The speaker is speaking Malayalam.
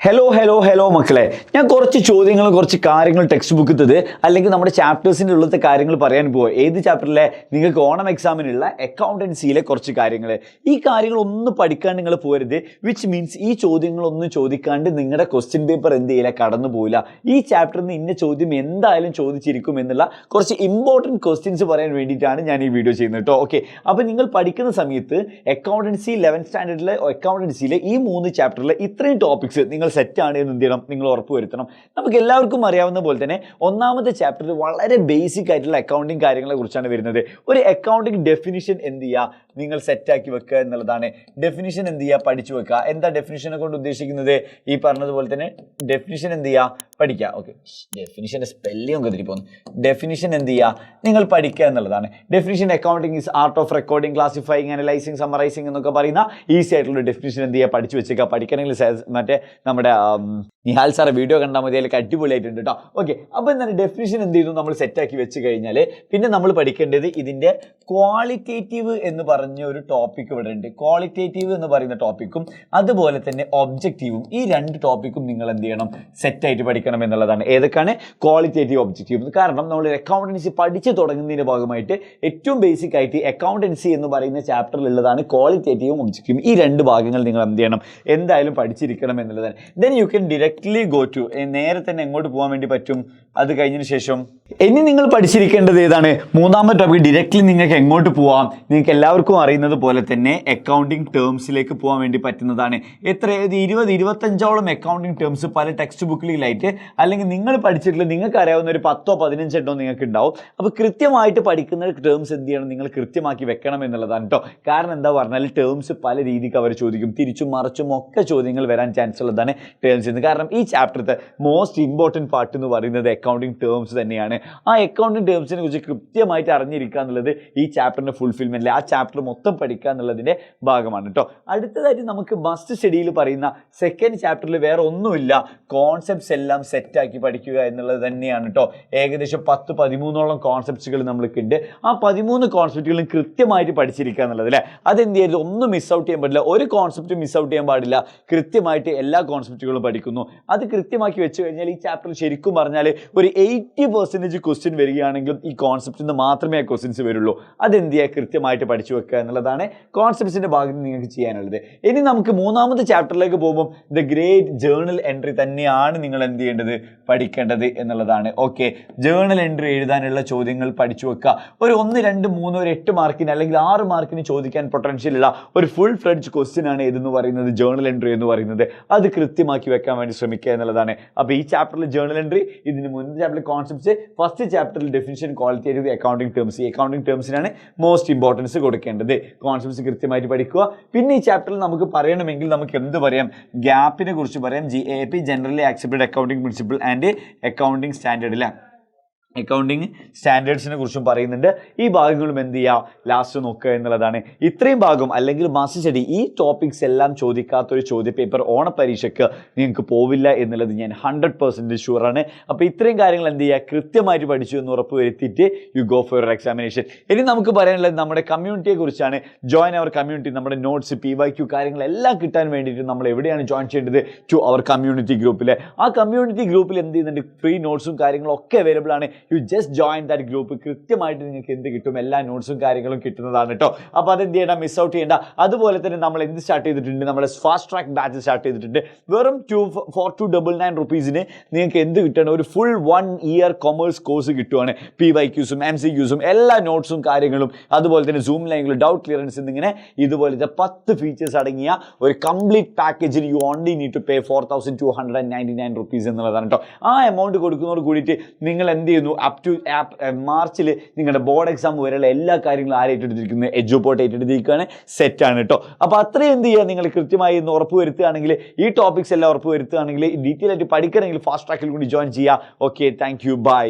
ഹലോ മക്കളെ, ഞാൻ കുറച്ച് ചോദ്യങ്ങളും കുറച്ച് കാര്യങ്ങൾ ടെക്സ്റ്റ് ബുക്കിത്തത് അല്ലെങ്കിൽ നമ്മുടെ ചാപ്റ്റേഴ്സിൻ്റെ ഉള്ളത്തെ കാര്യങ്ങൾ പറയാൻ പോവുക. ഏത് ചാപ്റ്ററിലെ നിങ്ങൾക്ക് ഓണം എക്സാമിനുള്ള അക്കൗണ്ടൻസിയിലെ കുറച്ച് കാര്യങ്ങൾ. ഈ കാര്യങ്ങളൊന്നും പഠിക്കാൻ നിങ്ങൾ പോരുത്. വിച്ച് മീൻസ് ഈ ചോദ്യങ്ങളൊന്നും ചോദിക്കാണ്ട് നിങ്ങളുടെ ക്വസ്റ്റ്യൻ പേപ്പർ എന്ത് ചെയ്യില്ല, കടന്നു പോയില്ല. ഈ ചാപ്റ്ററിൽ നിന്ന് ഇന്ന ചോദ്യം എന്തായാലും ചോദിച്ചിരിക്കും എന്നുള്ള കുറച്ച് ഇമ്പോർട്ടൻറ്റ് ക്വസ്റ്റ്യൻസ് പറയാൻ വേണ്ടിയിട്ടാണ് ഞാൻ ഈ വീഡിയോ ചെയ്യുന്നത് കേട്ടോ. ഓക്കെ, അപ്പോൾ നിങ്ങൾ പഠിക്കുന്ന സമയത്ത് അക്കൗണ്ടൻസി 11th സ്റ്റാൻഡേർഡിലെ അക്കൗണ്ടൻസിയിലെ ഈ 3 ചാപ്റ്ററിലെ ഇത്രയും ടോപ്പിക്സ് നിങ്ങൾ സെറ്റാണ് എന്ന് എന്ത് ചെയ്യണം, നിങ്ങൾ ഉറപ്പുവരുത്തണം. നമുക്ക് എല്ലാവർക്കും അറിയാവുന്ന പോലെ തന്നെ ഒന്നാമത്തെ ചാപ്റ്ററിൽ വളരെ ബേസിക് ആയിട്ടുള്ള അക്കൗണ്ടിങ് കാര്യങ്ങളെ കുറിച്ചാണ് വരുന്നത്. ഒരു അക്കൗണ്ടിങ് ഡെഫിനിഷൻ എന്ത് ചെയ്യുക, നിങ്ങൾ സെറ്റാക്കി വെക്കുക എന്നുള്ളതാണ്. ഡെഫിനിഷൻ എന്ത് ചെയ്യുക, പഠിച്ചു വെക്കുക. എന്താ ഡെഫിനിഷനെ കൊണ്ട് ഉദ്ദേശിക്കുന്നത്? ഈ പറഞ്ഞതുപോലെ തന്നെ ഡെഫിനിഷൻ എന്ത് ചെയ്യുക, പഠിക്കുക. ഓക്കെ, ഡെഫിനിഷൻ്റെ സ്പെല്ലിംഗ് ഒക്കെ തിരി പോകുന്നു. ഡെഫിനിഷൻ എന്ത് ചെയ്യുക, നിങ്ങൾ പഠിക്കുക എന്നുള്ളതാണ്. Definition accounting is art of recording, classifying, analysing, summarising എന്നൊക്കെ പറയുന്ന ഈസി ആയിട്ടുള്ള ഡെഫിനിഷൻ എന്ത് ചെയ്യുക, പഠിച്ചു വെച്ചേക്കുക. പഠിക്കണമെങ്കിൽ മറ്റേ നമ്മുടെ നിഹാൽ സാറെ വീഡിയോ കണ്ടാൽ മതി, അതിലേക്ക് അടിപൊളിയായിട്ടുണ്ട് കേട്ടോ. ഓക്കെ, അപ്പോൾ എന്താണ് ഡെഫിനിഷൻ എന്ത് ചെയ്തു നമ്മൾ സെറ്റാക്കി വെച്ച് കഴിഞ്ഞാൽ പിന്നെ നമ്മൾ പഠിക്കേണ്ടത് ഇതിൻ്റെ ക്വാളിറ്റേറ്റീവ് എന്ന് പറഞ്ഞ ഒരു ടോപ്പിക് ഇവിടെ ഉണ്ട്. ക്വാളിറ്റേറ്റീവ് എന്ന് പറയുന്ന ടോപ്പിക്കും അതുപോലെ തന്നെ ഒബ്ജക്റ്റീവും, ഈ 2 ടോപ്പിക്കും നിങ്ങൾ എന്ത് ചെയ്യണം, സെറ്റായിട്ട് പഠിക്കണം എന്നുള്ളതാണ്. ഏതൊക്കെയാണ് ക്വാളിറ്റേറ്റീവ്, ഒബ്ജക്റ്റീവ്? കാരണം നമ്മൾ അക്കൗണ്ടൻസി പഠിച്ചു തുടങ്ങുന്നതിൻ്റെ ഭാഗമായിട്ട് ഏറ്റവും ബേസിക് ആയിട്ട് അക്കൗണ്ടൻസി എന്ന് പറയുന്ന ചാപ്റ്ററിലുള്ളതാണ് ക്വാളിറ്റേറ്റീവും ഒബ്ജക്റ്റീവും. ഈ 2 ഭാഗങ്ങൾ നിങ്ങൾ എന്ത് ചെയ്യണം, എന്തായാലും പഠിച്ചിരിക്കണം എന്നുള്ളതാണ്. Then you can directly go to, നേരെ തന്നെ എങ്ങോട്ട് പോകാൻ വേണ്ടി പറ്റും, അത് കഴിഞ്ഞതിന് ശേഷം ഇനി നിങ്ങൾ പഠിച്ചിരിക്കേണ്ടത് ഏതാണ്, മൂന്നാമത്തെ ടോപ്പിക്. ഡയറക്ട്ലി നിങ്ങൾക്ക് എങ്ങോട്ട് പോവാം, നിങ്ങൾക്ക് എല്ലാവർക്കും അറിയുന്നത് പോലെ തന്നെ അക്കൗണ്ടിങ് ടേംസിലേക്ക് പോകാൻ വേണ്ടി പറ്റുന്നതാണ്. 20-25ഓളം അക്കൗണ്ടിങ് ടേംസ് പല ടെക്സ്റ്റ് ബുക്കിലായിട്ട് അല്ലെങ്കിൽ നിങ്ങൾ പഠിച്ചിട്ടുള്ള നിങ്ങൾക്ക് അറിയാവുന്ന ഒരു 10-15 എണ്ണോ നിങ്ങൾക്ക് ഉണ്ടാവും. അപ്പോൾ കൃത്യമായിട്ട് പഠിക്കുന്ന ടേംസ് എന്ത് ചെയ്യണം, നിങ്ങൾ കൃത്യമാക്കി വെക്കണം എന്നുള്ളതാണ് കേട്ടോ. കാരണം എന്താ പറഞ്ഞാൽ ടേംസ് പല രീതിക്ക് അവർ ചോദിക്കും, തിരിച്ചും മറിച്ചും ഒക്കെ ചോദ്യങ്ങൾ വരാൻ ചാൻസ് ഉള്ളതാണ് ടേംസ് എന്ന്. കാരണം ഈ ചാപ്റ്ററിലത്തെ മോസ്റ്റ് ഇമ്പോർട്ടൻറ്റ് പാർട്ട് എന്ന് പറയുന്നത് അക്കൗണ്ടിങ് ടേംസ് തന്നെയാണ്. ആ അക്കൗണ്ടിങ് ടേംസിനെ കുറിച്ച് കൃത്യമായിട്ട് അറിഞ്ഞിരിക്കുക എന്നുള്ളത് ഈ ചാപ്റ്ററിൻ്റെ ഫുൾഫിൽമെൻറ്റിൽ ആ ചാപ്റ്റർ മൊത്തം പഠിക്കുക എന്നുള്ളതിൻ്റെ ഭാഗമാണ് കേട്ടോ. അടുത്തതായിട്ട് നമുക്ക് മസ്റ്റ് സ്റ്റഡിയിൽ പറയുന്ന സെക്കൻഡ് ചാപ്റ്ററിൽ വേറെ ഒന്നുമില്ല, കോൺസെപ്റ്റ്സ് എല്ലാം സെറ്റാക്കി പഠിക്കുക എന്നുള്ളത് തന്നെയാണ് കേട്ടോ. ഏകദേശം 10-13ഓളം കോൺസെപ്റ്റുകൾ നമ്മൾക്കുണ്ട്. ആ 13 കോൺസെപ്റ്റുകളും കൃത്യമായിട്ട് പഠിച്ചിരിക്കുക എന്നുള്ളത് അല്ലേ. അതെന്ത് ചെയ്യരുത്, ഒന്നും മിസ് ഔട്ട് ചെയ്യാൻ പാടില്ല, ഒരു കോൺസെപ്റ്റ് മിസ് ഔട്ട് ചെയ്യാൻ പാടില്ല. കൃത്യമായിട്ട് എല്ലാ കോൺസെപ്റ്റുകളും പഠിക്കുന്നു. അത് കൃത്യമാക്കി വെച്ച് കഴിഞ്ഞാൽ ഈ ചാപ്റ്ററിൽ ശരിക്കും പറഞ്ഞാൽ ഒരു 80% ക്വസ്റ്റ്യൻ വരികയാണെങ്കിലും ഈ കോൺസെപ്റ്റിൽ നിന്ന് മാത്രമേ ആ ക്വസ്റ്റ്യൻസ് വരുള്ളൂ. അതെന്ത് ചെയ്യുക, കൃത്യമായിട്ട് പഠിച്ചു വെക്കുക എന്നുള്ളതാണ് കോൺസെപ്റ്റ്സിൻ്റെ ഭാഗത്ത് നിങ്ങൾക്ക് ചെയ്യാനുള്ളത്. ഇനി നമുക്ക് മൂന്നാമത്തെ ചാപ്റ്ററിലേക്ക് പോകുമ്പോൾ ദ ഗ്രേറ്റ് ജേർണൽ എൻട്രി തന്നെയാണ് നിങ്ങൾ എന്ത് ചെയ്യേണ്ടത്, പഠിക്കേണ്ടത് എന്നുള്ളതാണ്. ഓക്കെ, ജേർണൽ എൻട്രി എഴുതാനുള്ള ചോദ്യങ്ങൾ പഠിച്ചു വെക്കുക. ഒരു 1, 2, 3, ഒരു 8 മാർക്കിന് അല്ലെങ്കിൽ 6 മാർക്കിന് ചോദിക്കാൻ പൊട്ടൻഷ്യൽ ഉള്ള ഒരു ഫുൾ ഫ്ലെഡ്ജ് ക്വസ്റ്റ്യൻ ആണ് ഇതെന്ന് പറയുന്നത്, ജേർണൽ എൻട്രി എന്ന് പറയുന്നത്. അത് കൃത്യമാക്കി വെക്കാൻ വേണ്ടി ശ്രമിക്കുക എന്നുള്ളതാണ്. അപ്പോൾ ഈ ചാപ്റ്ററിൽ ജേർണൽ എൻട്രി, ഇതിന് മുന്നേ ചാപ്റ്ററിൽ കോൺസെപ്റ്റ്സ്, ഫസ്റ്റ് ചാപ്റ്ററിൽ ഡെഫിനിഷൻ, ക്വാളിറ്റേറ്റീവ്, അക്കൗണ്ടിങ് ടേംസ്. ഈ അക്കൗണ്ടിങ് ടേംസിനാണ് മോസ്റ്റ് ഇമ്പോർട്ടൻസ് കൊടുക്കേണ്ടത്. കോൺസെപ്റ്റ്സ് കൃത്യമായിട്ട് പഠിക്കുക. പിന്നെ ഈ ചാപ്റ്ററിൽ നമുക്ക് പറയണമെങ്കിൽ നമുക്ക് എന്ത് പറയാം, ഗ്യാപ്പിനെ കുറിച്ച് പറയാം. GAP, generally accepted accounting principle and accounting സ്റ്റാൻഡേർഡിലെ അക്കൗണ്ടിങ് സ്റ്റാൻഡേർഡ്സിനെ കുറിച്ചും പറയുന്നുണ്ട്. ഈ ഭാഗങ്ങളും എന്ത് ചെയ്യുക, ലാസ്റ്റ് നോക്കുക എന്നുള്ളതാണ്. ഇത്രയും ഭാഗം അല്ലെങ്കിൽ മാസ്റ്റർ സ്റ്റഡി ഈ ടോപ്പിക്സ് എല്ലാം ചോദിക്കാത്തൊരു ചോദ്യ പേപ്പർ ഓണപ്പരീക്ഷയ്ക്ക് നിങ്ങൾക്ക് പോവില്ല എന്നുള്ളത് ഞാൻ 100% ഷുവറാണ്. അപ്പോൾ ഇത്രയും കാര്യങ്ങൾ എന്ത് ചെയ്യുക, കൃത്യമായിട്ട് പഠിച്ചു എന്ന് ഉറപ്പ് വരുത്തിയിട്ട് you go for your examination. ഇനി നമുക്ക് പറയാനുള്ളത് നമ്മുടെ കമ്മ്യൂണിറ്റിയെ കുറിച്ചാണ്. Join our community. നമ്മുടെ നോട്ട്സ്, PYQ കാര്യങ്ങളെല്ലാം കിട്ടാൻ വേണ്ടിയിട്ട് നമ്മൾ എവിടെയാണ് ജോയിൻ ചെയ്യേണ്ടത്, ടു അവർ കമ്മ്യൂണിറ്റി ഗ്രൂപ്പിൽ. ആ കമ്മ്യൂണിറ്റി ഗ്രൂപ്പിൽ എന്ത് ചെയ്യുന്നുണ്ട്, ഫ്രീ നോട്ട്സും കാര്യങ്ങളും ഒക്കെ അവൈലബിൾ ആണ്. You just join that group. കൃത്യമായിട്ട് നിങ്ങൾക്ക് എന്ത് കിട്ടും, എല്ലാ നോട്ട്സും കാര്യങ്ങളും കിട്ടുന്നതാണ് കേട്ടോ. അപ്പോൾ അതെന്ത് ചെയ്യണം, മിസ് ഔട്ട് ചെയ്യേണ്ട. അതുപോലെ തന്നെ നമ്മൾ എന്ത് സ്റ്റാർട്ട് ചെയ്തിട്ടുണ്ട്, നമ്മുടെ ഫാസ്റ്റ് ട്രാക്ക് ബാച്ച് സ്റ്റാർട്ട് ചെയ്തിട്ടുണ്ട്. വെറും 4299 റുപ്പീസിന് നിങ്ങൾക്ക് എന്ത് കിട്ടണം, ഒരു ഫുൾ 1 ഇയർ കൊമേഴ്സ് കോഴ്സ് കിട്ടുവാണ്. PYQസും MCQസും എല്ലാ നോട്ട്സും കാര്യങ്ങളും അതുപോലെ തന്നെ സൂം ലൈനിൽ ഡൗട്ട് ക്ലിയറൻസ് എന്നിങ്ങനെ ഇതുപോലത്തെ 10 ഫീച്ചേഴ്സ് അടങ്ങിയ ഒരു കംപ്ലീറ്റ് പാക്കേജിൽ you only need to pay 4299 rupees എന്നുള്ളതാണ് കേട്ടോ. ആ എമൗണ്ട് കൊടുക്കുന്നതോട് കൂടിയിട്ട് നിങ്ങൾ എന്ത് ചെയ്യുന്നു, അപ് ടു മാർച്ചിൽ നിങ്ങളുടെ ബോർഡ് എക്സാം വരെയുള്ള എല്ലാ കാര്യങ്ങളും ആരേറ്റെടുത്തിരിക്കുന്നത്, എഡ്യൂപോർട്ട് ഏറ്റെടുത്തിരിക്കുകയാണ്, സെറ്റാണ് കേട്ടോ. അപ്പോൾ അത്രയും എന്ത് ചെയ്യുക, നിങ്ങൾ കൃത്യമായി ഇന്ന് ഉറപ്പ് വരുത്തുകയാണെങ്കിൽ, ഈ ടോപ്പിക്സ് എല്ലാം ഉറപ്പ് വരുത്തുകയാണെങ്കിൽ, ഡീറ്റെയിൽ ആയിട്ട് പഠിക്കണമെങ്കിൽ ഫാസ്റ്റ് ട്രാക്കിൽ കൂടി ജോയിൻ ചെയ്യുക. Okay, thank you, by.